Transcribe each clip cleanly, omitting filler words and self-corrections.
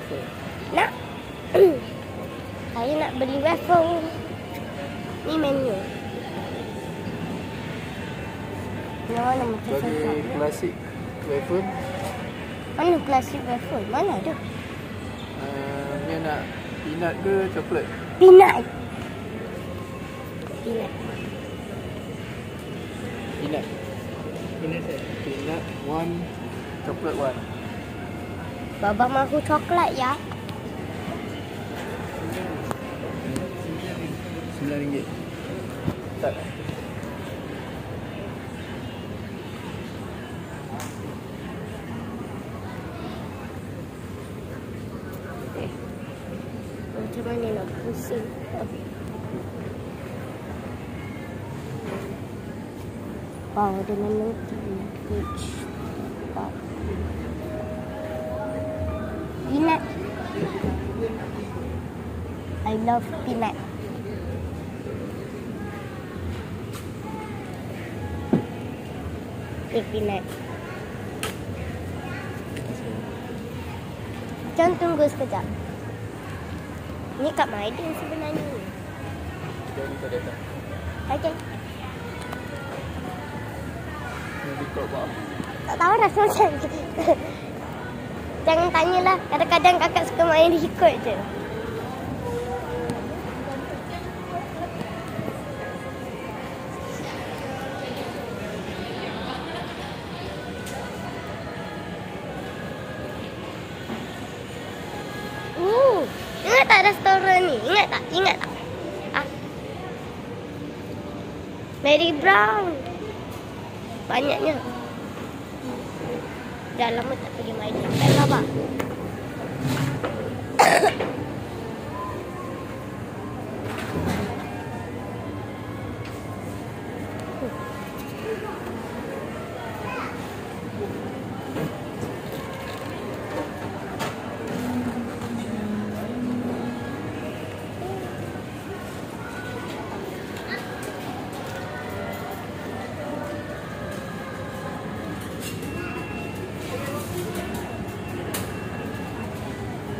waffle. Nak? Saya nak beli waffle. Ni menu. Mana macam Bagi cakap? klasik waffle. Mana klasik waffle? Mana ada? Dia nak peanut ke coklat? Peanut. Peanut. Peanut. Peanut one, coklat one. Baba mahu coklat ya. RM9. Tak. Macam mana nak pusing? Wow, ada menu peach. Wow. Peanut. I love peanut. Peanut. Jangan tunggu sekejap. Ni Kak Maidin sebenarnya. Jadi tak datang. Okey. Nanti kau buat. Tak tahu rasa macam ni. Jangan tanyalah. Kadang-kadang kakak suka main ikut je. Ingat tak restoran ni? Ingat tak? Ingat tak? Ah. Mary Brown. Banyaknya. Dah lama tak pergi main. Apa?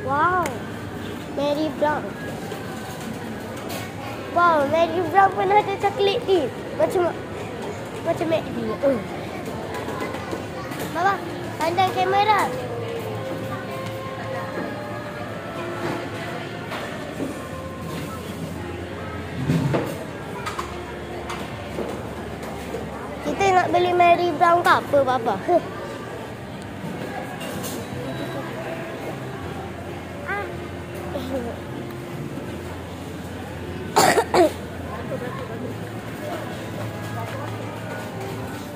Wow, Mary Brown. Wow, Mary Brown pun ada coklat ni. Macam McD. Baba, pandang kamera. Kita nak beli Mary Brown ke apa, Baba?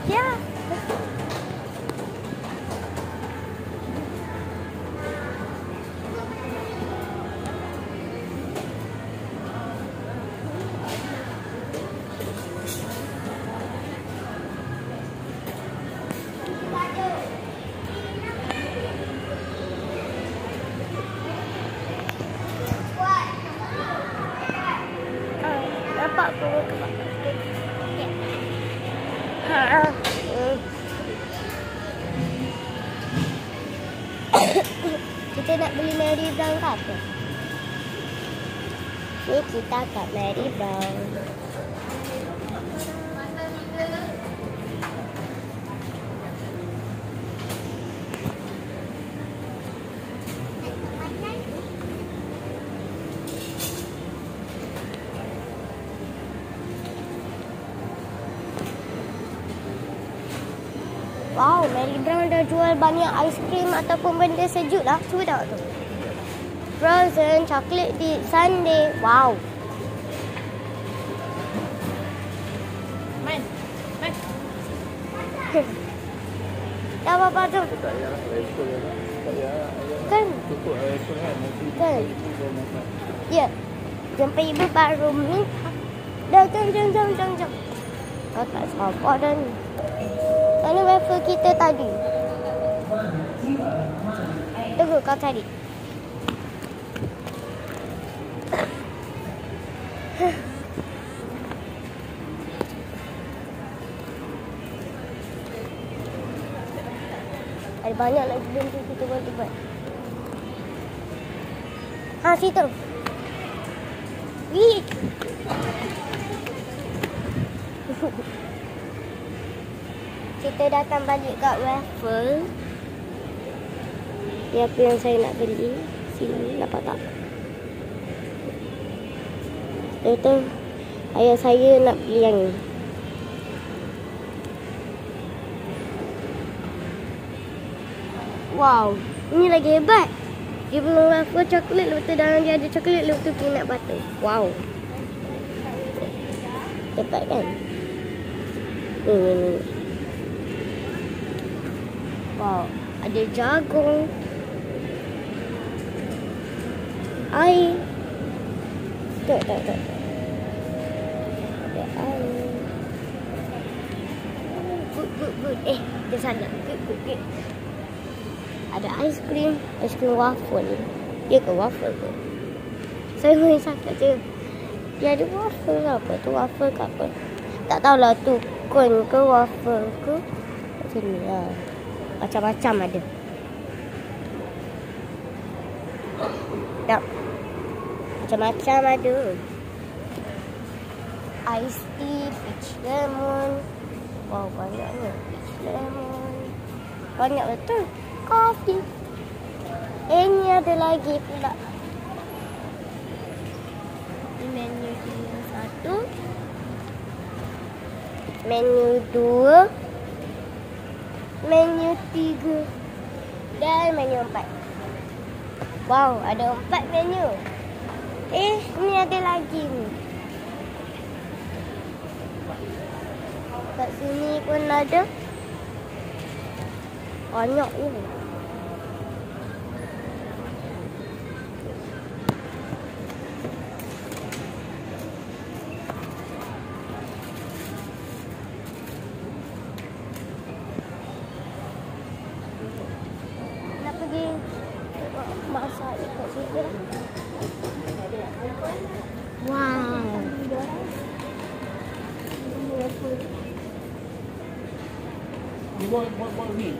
Ya. Nampak pun kita nak beli Mary Brown ke apa? Ni kita kat Mary Brown. Wow, Mary Brown dah jual banyak aiskrim ataupun benda sejuk lah. Cuba tengok tu. Frozen, chocolate dip, sundae. Wow. Main. Dah apa tu? Tak payah ekor ya. Tak payah. Kan? Cukup ekor kan. Nanti Kan? ibu makan. Ya. Jumpa ibu baru ni. Dah, jom. Oh, tak sabar dah ni. Mana waffle kita tadi? Tunggu, kau cari. Ada banyak lagi benda kita boleh buat. Ha, situ. Wih. Kita datang balik kat waffle. Ni apa yang saya nak beli. Sini, nampak tak? Itu ayah saya nak beli yang ni. Wow, ini lagi hebat. Dia belum waffle coklat, lepas tu dalam dia ada coklat, lepas tu peanut butter. Wow. Hebat kan? Ni. Wow, ada jagung. Air. Tak. Ada air. Good. Dia salah. Good. Ada aiskrim waffle. Dia ke waffle ke? Saya main cakap je. Dia ada waffle ke apa? Tu waffle ke apa? Tak tahulah tu cone ke waffle ke. Kat sini lah. Macam-macam ada. Tak. Macam-macam ada. Ice tea, peach lemon. Wow, banyaknya. Peach lemon. Banyak betul. Kopi. Ini ada lagi pula. Ini menu yang 1. Menu 2. Menu 3. Dan menu 4. Wow, ada 4 menu. Ni ada lagi ni. Kat sini pun ada. Banyak ni. Nak pergi masak dekat situ. Wow. What meat?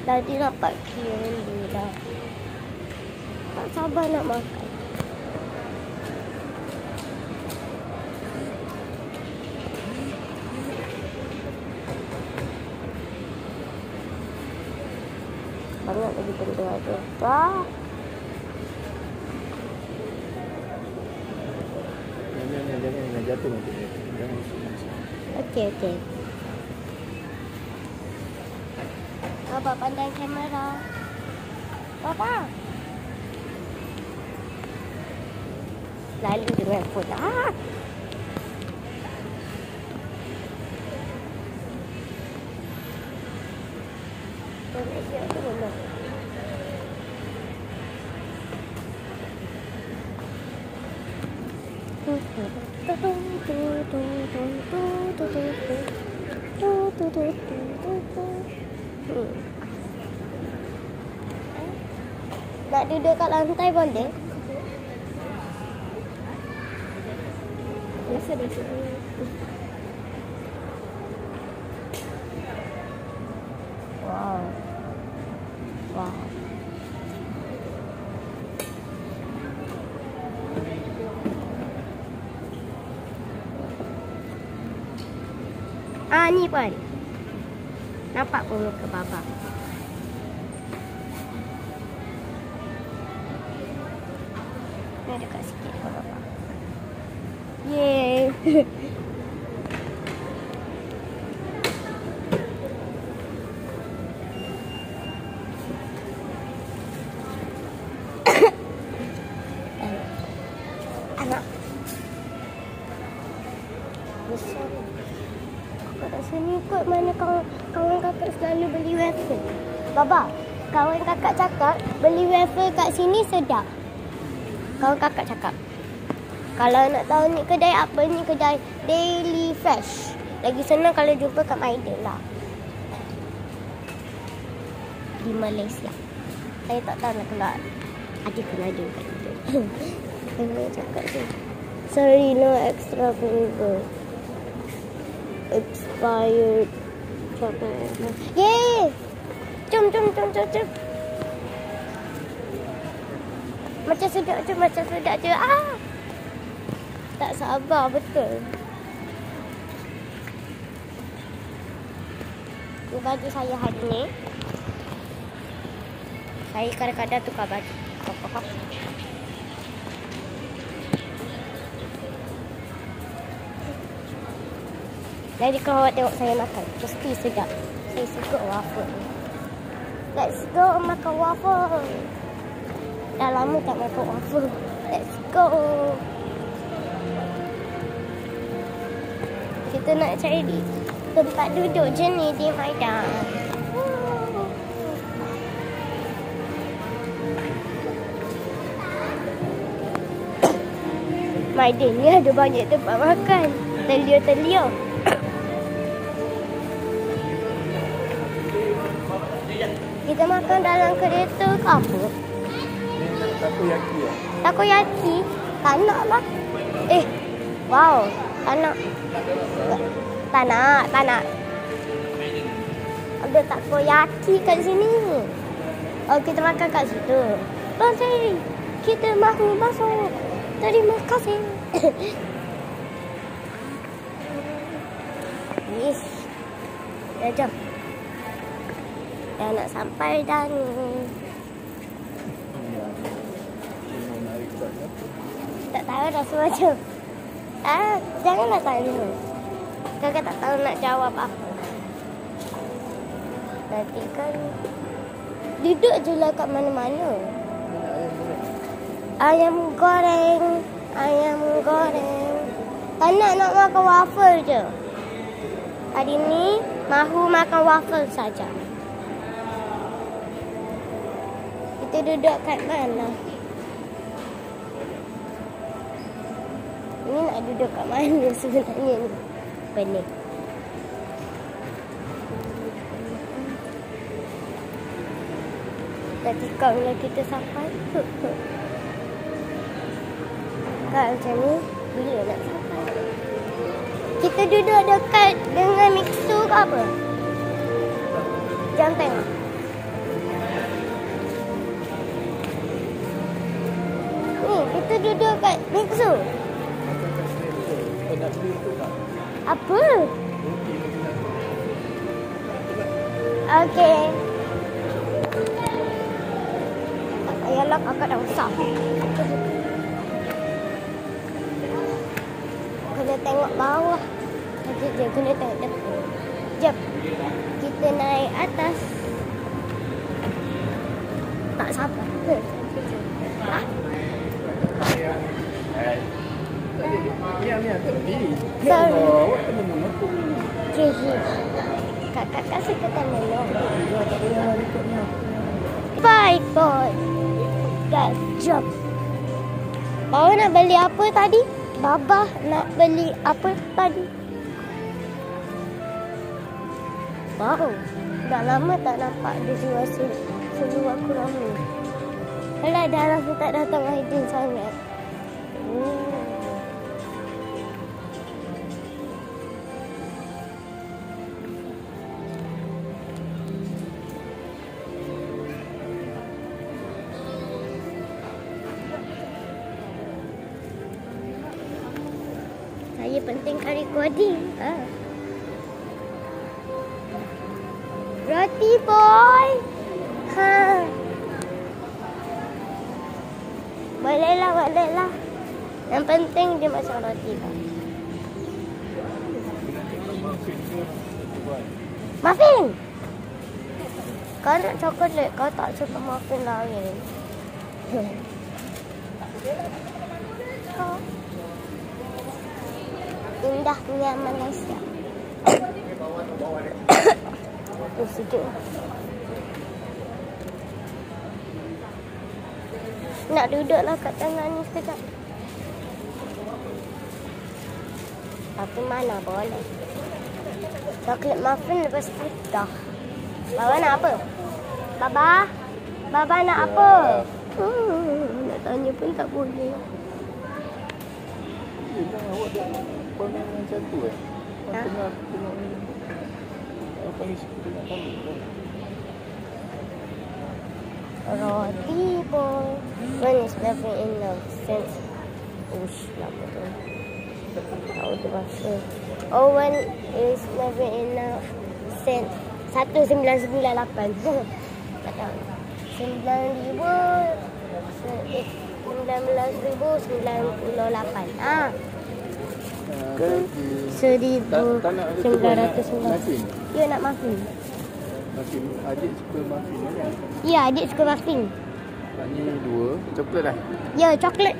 Tadi dapat candy dah. Tak sabar nak makan. Banyak lagi benda ada. Wah. Jangan jatuh nanti. Jangan. Okey. Bapa pandai kamera. Bapa. Lalu dengan phone. Nak duduk kat lantai boleh? Biasa. Wow. Ni pun. Nampak pun muka bapa. Ni dekat sikit pun bapa. Yeay. Anak. Besar. Kat sini kot mana kawan kakak selalu beli waffle. Baba, kawan kakak cakap beli waffle kat sini sedap. Kawan kakak cakap. Kalau nak tahu ni kedai apa, ni kedai Daily Fresh. Lagi senang kalau jumpa kat Maiden lah. Di Malaysia. Saya tak tahu nak keluar. Adik kena ada kat situ. Saya cakap tu. Sorry, no extra flavor. Expired chocolate. Yeay! Jom. Macam sedap je. Ah! Tak sabar betul. Ini baju saya hari ni. Saya kadang-kadang tukar baju. Jadi kalau awak tengok saya makan, mesti sedap. Saya suka waffle. Let's go makan waffle. Dah lama tak makan waffle. Let's go. Kita nak cari tempat duduk je ni di Maidan. Maidan ni ada banyak tempat makan. Telia. Kita makan dalam kereta ke apa? Takoyaki ya. Takoyaki? Tak nak lah. Wow. Tak nak. Ada takoyaki kat sini. Oh, kita makan kat situ. Terima kita mahu masuk. Terima kasih. Yes. Jom. Dah nak sampai dah ni. Tak tahu rasa macam. Janganlah tanya. Kakak tak tahu nak jawab apa. Nanti kan duduk je lah kat mana-mana. Ayam goreng. Tak nak makan waffle je. Hari ni mahu makan waffle saja. Kita duduk kat mana? Ini nak duduk kat mana sebenarnya ni? Pening. Nanti kalau kita sampai. Kalau macam ni, bila nak sampai? Kita duduk dekat dengan Mixu ke apa? Jom tengok. Ni, kita duduk kat Mixu. Apa? Okey. Tak payahlah, kakak dah besar. Kena tengok bawah. Sekejap, kena tengok depan. Jom. Kita naik atas. Tak sabar. Ha? Mia, tepi. Sorry. Awak tak minum aku. Okay. Kakak suka tak minum. Tak payah ikutnya. Baik, boy. Guys, jom. Baba nak beli apa tadi? Baba nak beli apa tadi? Wow. Dah lama tak nampak dia jual seluar kurang ni. Alah, dah lama tak datang Aidin sangat. Saya pentingkan recording. Roti boy. Bolehlah. Yang penting dia masak roti kan. Muffin. Kau nak coklat, kau tak suka muffin lain. Indahnya Malaysia. Sejuk. Nak duduklah kat tengah ni sekejap. Tapi mana boleh. Coklat muffin lepas tu dah. Baba nak apa? Baba nak apa? Nak tanya pun tak boleh. Jangan awak dah pandang macam tu Ha? Tengah ni. Apa ni tengah tahu kan? Roti pun. When is never enough sense. Ush, lama tu. Tak ada bahasa. Oh, when is never enough sense. 1998. Tak tahu. 1998. Ah. Ke 1990. Muffin. Ya, nak muffin. Muffin. Adik suka muffin kan? Ya, adik suka muffin. Ini 2. Coklat lah. Ya, coklat.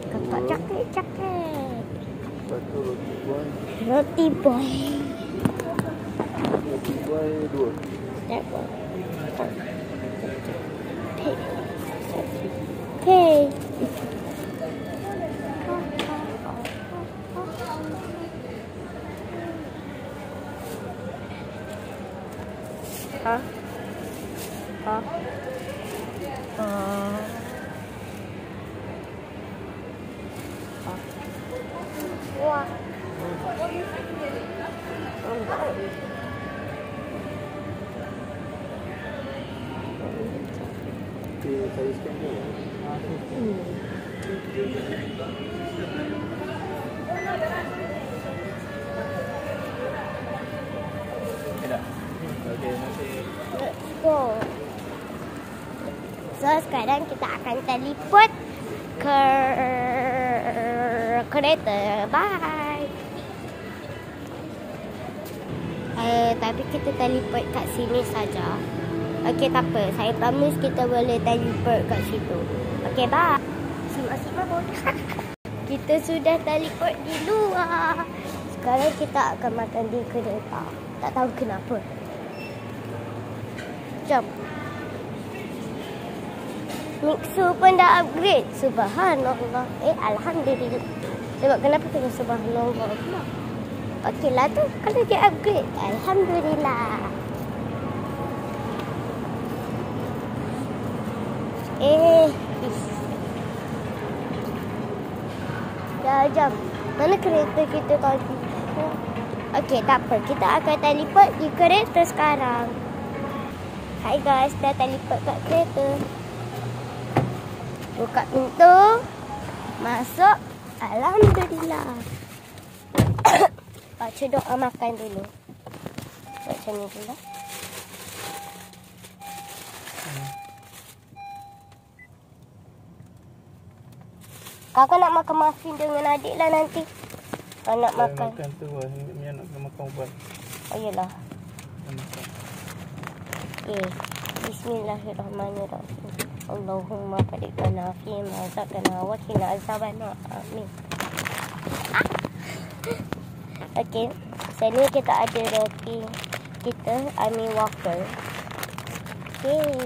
Kakak coklat. Satu roti boy. Roti boy. Roti boy 2. Okay. Ha? Ha? Wah. Okay, saya scan dia. Okay, masih. Let's go. So, sekarang kita akan teleport ke kereta. Bye. Tapi kita teleport kat sini saja. Okey, tak apa. Saya promise kita boleh teleport kat situ. Okey, bye. Simak-simak pun. Kita sudah teleport di luar. Sekarang kita akan makan di kereta. Tak tahu kenapa. Jom. Mixer pun dah upgrade. Subhanallah. Alhamdulillah. Sebab kenapa kena subhanallah? Okeylah tu. Kalau dia upgrade. Alhamdulillah. Jom. Mana kereta kita tadi? Okey, tak apa. Kita akan teleport di kereta sekarang. Hai guys, dah teleport kat kereta. Buka pintu. Masuk. Alhamdulillah. Baca doa makan dulu. Baca ni dulu. Kakak nak makan muffin dengan adik lah nanti. Kau nak makan. Makan tu lah. Ni nak makan ubat. Oh iyalah. Okay. Bismillahirrahmanirrahim. Allahumma barik-lana fi ma razaqtana wa qina azabannar. Amin. Okey. Sini kita ada roti kita, waffle. Okey.